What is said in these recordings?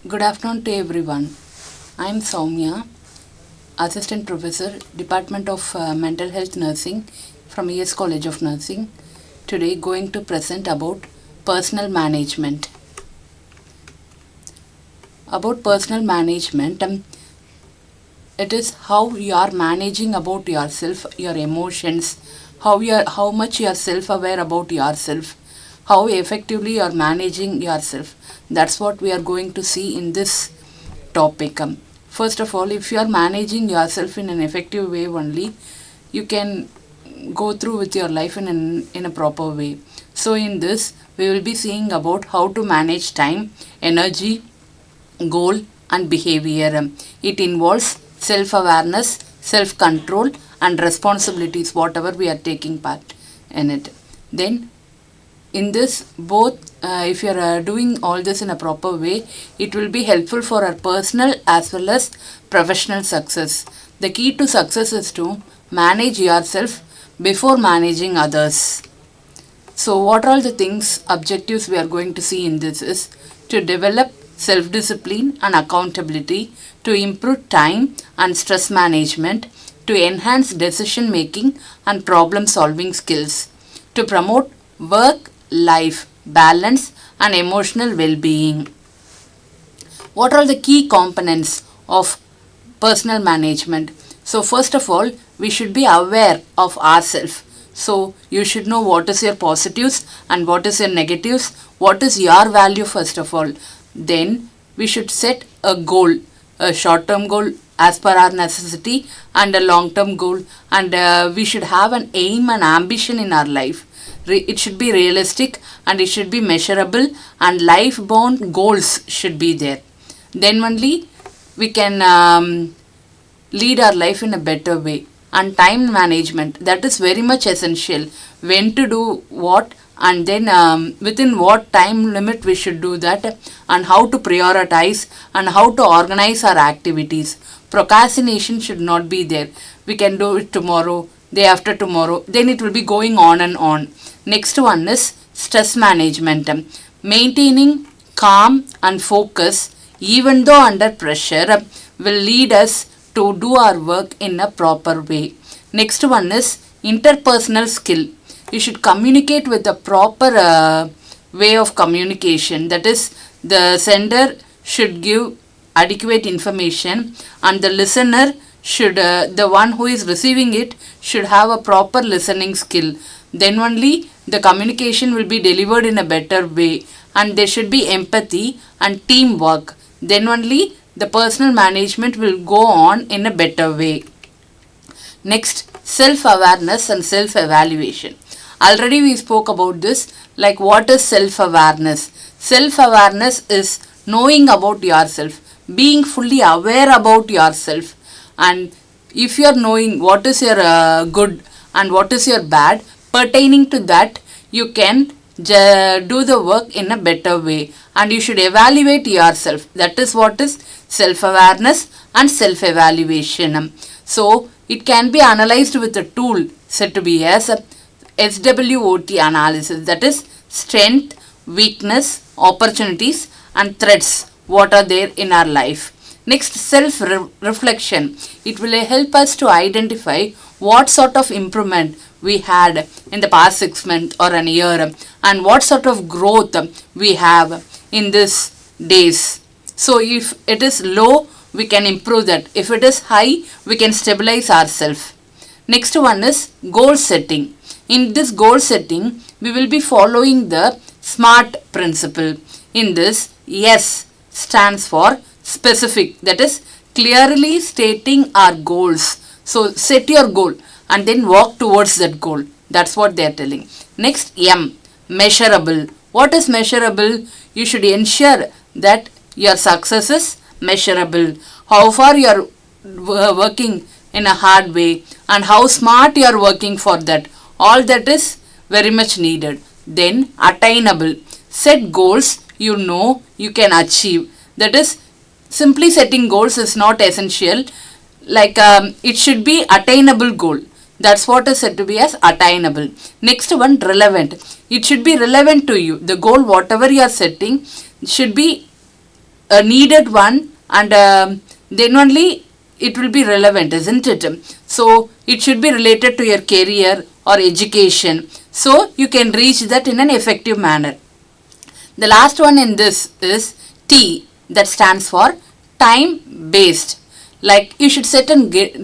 Good afternoon to everyone. I am Soumya, Assistant Professor, Department of Mental Health Nursing from ES College of Nursing. Today going to present about personal management. About personal management, it is how you are managing about yourself, your emotions, how much you are self-aware about yourself, how effectively you are managing yourself. That's what we are going to see in this topic. First of all, if you are managing yourself in an effective way only, you can go through with your life in a proper way. So in this, we will be seeing about how to manage time, energy, goal and behavior. It involves self-awareness, self-control and responsibilities, whatever we are taking part in it. Then in this both, if you are doing all this in a proper way, it will be helpful for our personal as well as professional success. The key to success is to manage yourself before managing others. So what are all the things, objectives we are going to see in this is to develop self-discipline and accountability, to improve time and stress management, to enhance decision making and problem solving skills, to promote work-life balance and emotional well-being. What are the key components of personal management? So first of all, we should be aware of ourselves. So you should know what is your positives and what is your negatives, what is your value first of all. Then we should set a goal, a short-term goal as per our necessity and a long-term goal, and we should have an aim and ambition in our life. It should be realistic and it should be measurable, and life-bound goals should be there. Then only we can lead our life in a better way. And time management, that is very much essential. When to do what, and then within what time limit we should do that, and how to prioritize and how to organize our activities. Procrastination should not be there. We can do it tomorrow, day after tomorrow, then it will be going on and on. Next one is stress management. Maintaining calm and focus even though under pressure will lead us to do our work in a proper way. Next one is interpersonal skill. You should communicate with a proper way of communication. That is, the sender should give adequate information and the listener should, the one who is receiving it should have a proper listening skill. Then only the communication will be delivered in a better way, and there should be empathy and teamwork. Then only the personal management will go on in a better way. Next, self-awareness and self-evaluation. Already we spoke about this, like what is self-awareness? Self-awareness is knowing about yourself, being fully aware about yourself, and if you are knowing what is your good and what is your bad, pertaining to that you can do the work in a better way, and you should evaluate yourself. That is what is self-awareness and self-evaluation. So it can be analyzed with a tool said to be as SWOT analysis, that is strength, weakness, opportunities and threats, what are there in our life. Next, self-reflection. It will help us to identify what sort of improvement we had in the past 6 months or an year, and what sort of growth we have in these days. So if it is low, we can improve that. If it is high, we can stabilize ourselves. Next one is goal setting. In this goal setting, we will be following the SMART principle. In this, S stands for specific, that is clearly stating our goals. So set your goal and then walk towards that goal. That's what they are telling. Next, M, measurable. What is measurable? You should ensure that your success is measurable. How far you are working in a hard way and how smart you are working for that. All that is very much needed. Then attainable. Set goals you know you can achieve. That is, simply setting goals is not essential. Like it should be attainable goal. That's what is said to be as attainable. Next one, relevant. It should be relevant to you. The goal, whatever you are setting, should be a needed one, and then only it will be relevant, isn't it? So it should be related to your career or education, so you can reach that in an effective manner. The last one in this is T, that stands for time based. Like you should set a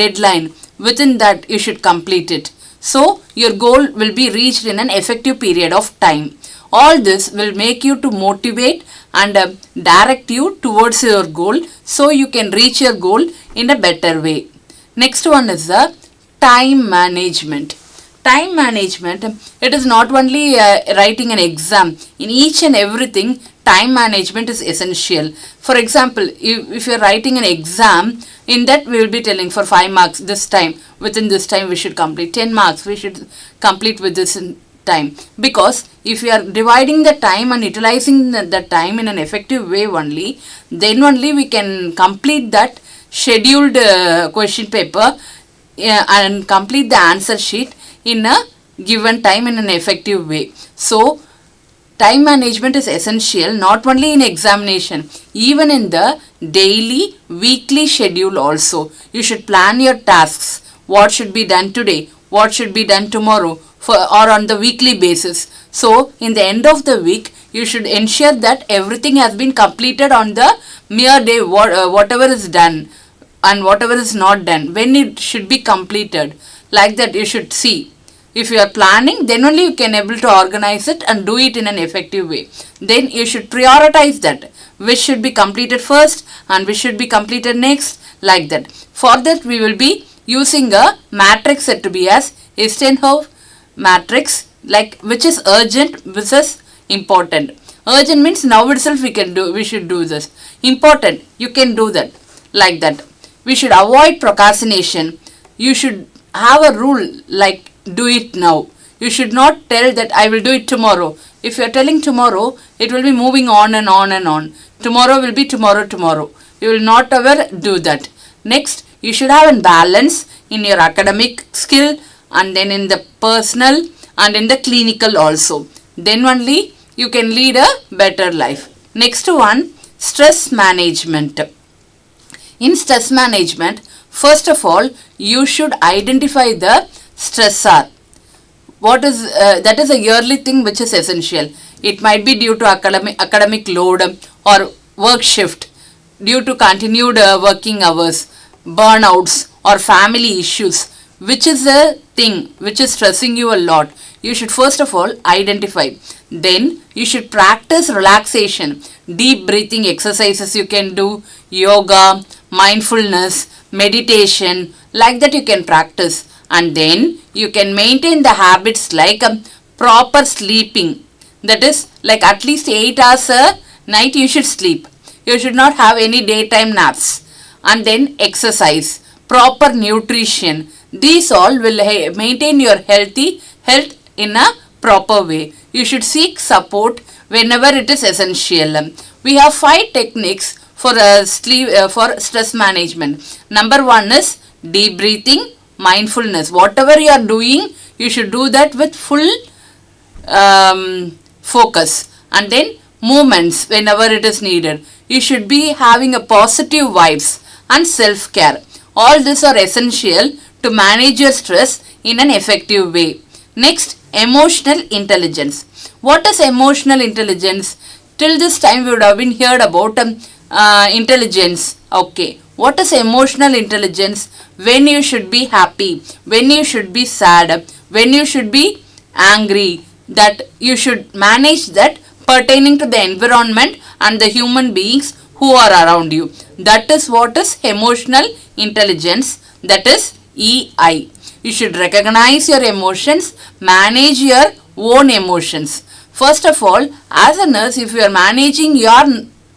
deadline, within that you should complete it, so your goal will be reached in an effective period of time. All this will make you to motivate and direct you towards your goal, so you can reach your goal in a better way. Next one is the time management. Time management, it is not only writing an exam. In each and everything, time management is essential. For example, if you are writing an exam, in that we will be telling for 5 marks this time, within this time we should complete. 10 marks we should complete with this time. Because if we are dividing the time and utilizing the time in an effective way only, then only we can complete that scheduled question paper and complete the answer sheet in a given time in an effective way. So time management is essential not only in examination, even in the daily, weekly schedule also. You should plan your tasks. What should be done today? What should be done tomorrow? Or on the weekly basis. So in the end of the week, you should ensure that everything has been completed on the mere day, whatever is done and whatever is not done, when it should be completed. Like that you should see. If you are planning, then only you can able to organize it and do it in an effective way. Then you should prioritize that, which should be completed first and which should be completed next, like that. For that we will be using a matrix said to be as Eisenhower matrix, like which is urgent versus important. Urgent means now itself we should do this. Important, you can do that, like that. We should avoid procrastination. You should have a rule like do it now. You should not tell that I will do it tomorrow. If you are telling tomorrow, it will be moving on and on and on. Tomorrow will be tomorrow. You will not ever do that. Next, you should have a balance in your academic skill and then in the personal and in the clinical also. Then only you can lead a better life. Next one, stress management. In stress management, first of all, you should identify the stressor. What is that is a yearly thing which is essential. It might be due to academic load or work shift, due to continued working hours, burnouts or family issues. Which is the thing which is stressing you a lot? You should first of all identify. Then you should practice relaxation. Deep breathing exercises you can do, yoga, mindfulness, meditation, like that you can practice. And then you can maintain the habits like proper sleeping. That is like at least 8 hours a night you should sleep. You should not have any daytime naps. And then exercise, proper nutrition. These all will maintain your health in a proper way. You should seek support whenever it is essential. We have 5 techniques for for stress management. Number 1 is deep breathing, mindfulness. Whatever you are doing, you should do that with full focus. And then movements whenever it is needed. You should be having a positive vibes and self-care. All these are essential to manage your stress in an effective way. Next, emotional intelligence. What is emotional intelligence? Till this time we would have been heard about intelligence. Okay. What is emotional intelligence? When you should be happy, when you should be sad, when you should be angry, that you should manage that pertaining to the environment and the human beings who are around you. That is what is emotional intelligence. That is EI. You should recognize your emotions, manage your own emotions. First of all, as a nurse, if you are managing your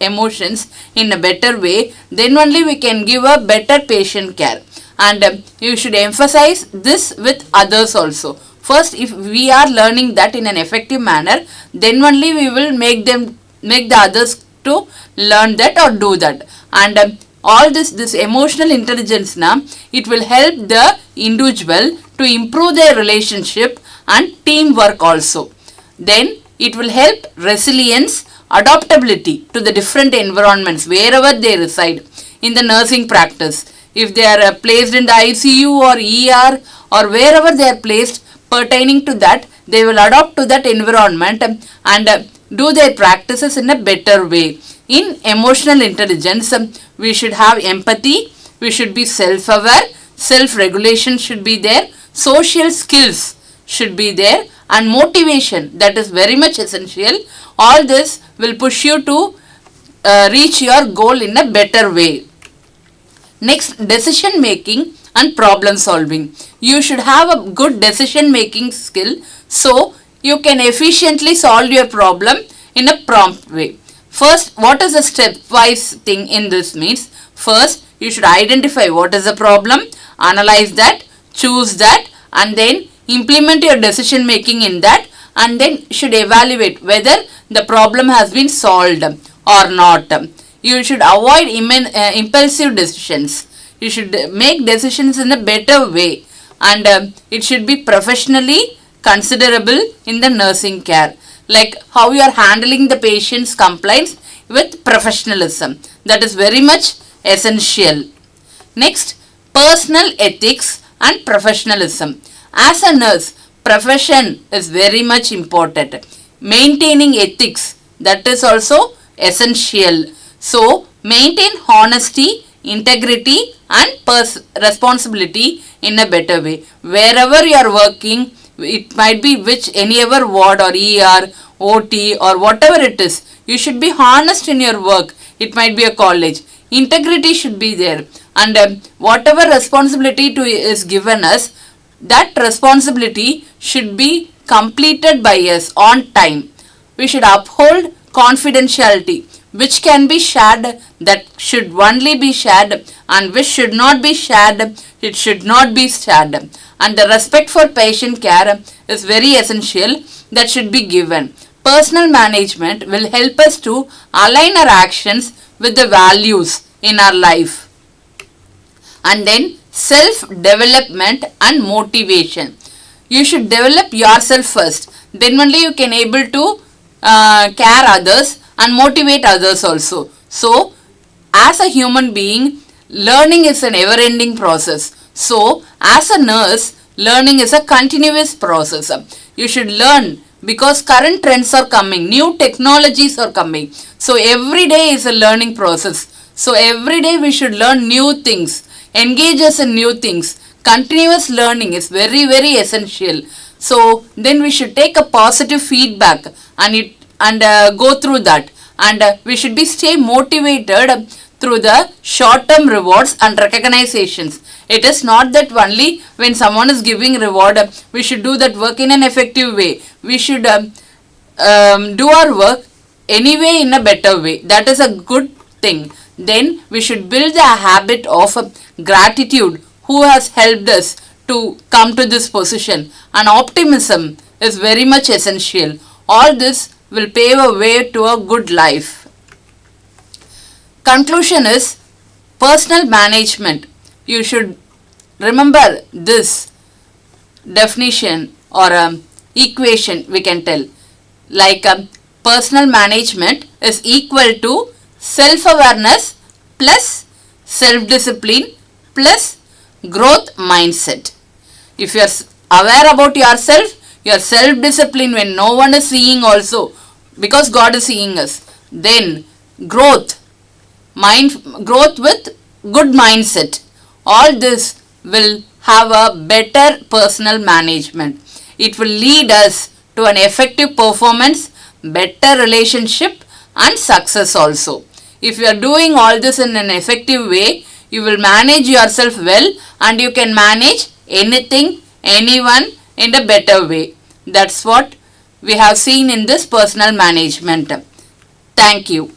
emotions in a better way, then only we can give a better patient care. And you should emphasize this with others also. First, if we are learning that in an effective manner, then only we will make the others to learn that or do that. And all this emotional intelligence now, it will help the individual to improve their relationship and teamwork also. Then it will help resilience adaptability to the different environments wherever they reside in the nursing practice. If they are placed in the ICU or ER or wherever they are placed pertaining to that, they will adapt to that environment and do their practices in a better way. In emotional intelligence, we should have empathy, we should be self-aware, self-regulation should be there, social skills should be there, and motivation, that is very much essential. All this will push you to reach your goal in a better way. Next, decision making and problem solving. You should have a good decision making skill so you can efficiently solve your problem in a prompt way. First, what is the stepwise thing in this means? First, you should identify what is the problem, analyze that, choose that, and then implement your decision making in that, and then should evaluate whether the problem has been solved or not. You should avoid impulsive decisions. You should make decisions in a better way, and it should be professionally considerable in the nursing care, like how you are handling the patient's complaints with professionalism. That is very much essential. Next, personal ethics and professionalism. As a nurse, profession is very much important. Maintaining ethics, that is also essential. So, maintain honesty, integrity, and responsibility in a better way. Wherever you are working, it might be any other ward or ER, OT or whatever it is, you should be honest in your work. It might be a college. Integrity should be there, and whatever responsibility is given us, that responsibility should be completed by us on time. We should uphold confidentiality, which can be shared, that should only be shared, and which should not be shared, it should not be shared. And the respect for patient care is very essential, that should be given. Personal management will help us to align our actions with the values in our life. And then self-development and motivation. You should develop yourself first. Then only you can able to care others and motivate others also. So, as a human being, learning is an ever-ending process. So, as a nurse, learning is a continuous process. You should learn because current trends are coming, new technologies are coming. So, every day is a learning process. So, every day we should learn new things, engage us in new things. Continuous learning is very, very essential. So, then we should take a positive feedback and go through that. And we should be stay motivated through the short-term rewards and recognitions. It is not that only when someone is giving reward, we should do that work in an effective way. We should do our work anyway in a better way. That is a good thing. Then we should build the habit of gratitude who has helped us to come to this position, and optimism is very much essential. All this will pave a way to a good life. Conclusion is personal management. You should remember this definition or equation, we can tell, like personal management is equal to self-awareness plus self-discipline plus growth mindset. If you are aware about yourself, your self-discipline when no one is seeing also, because God is seeing us, then growth with good mindset, all this will have a better personal management. It will lead us to an effective performance, better relationship, and success also. If you are doing all this in an effective way, you will manage yourself well, and you can manage anything, anyone in a better way. That's what we have seen in this personal management. Thank you.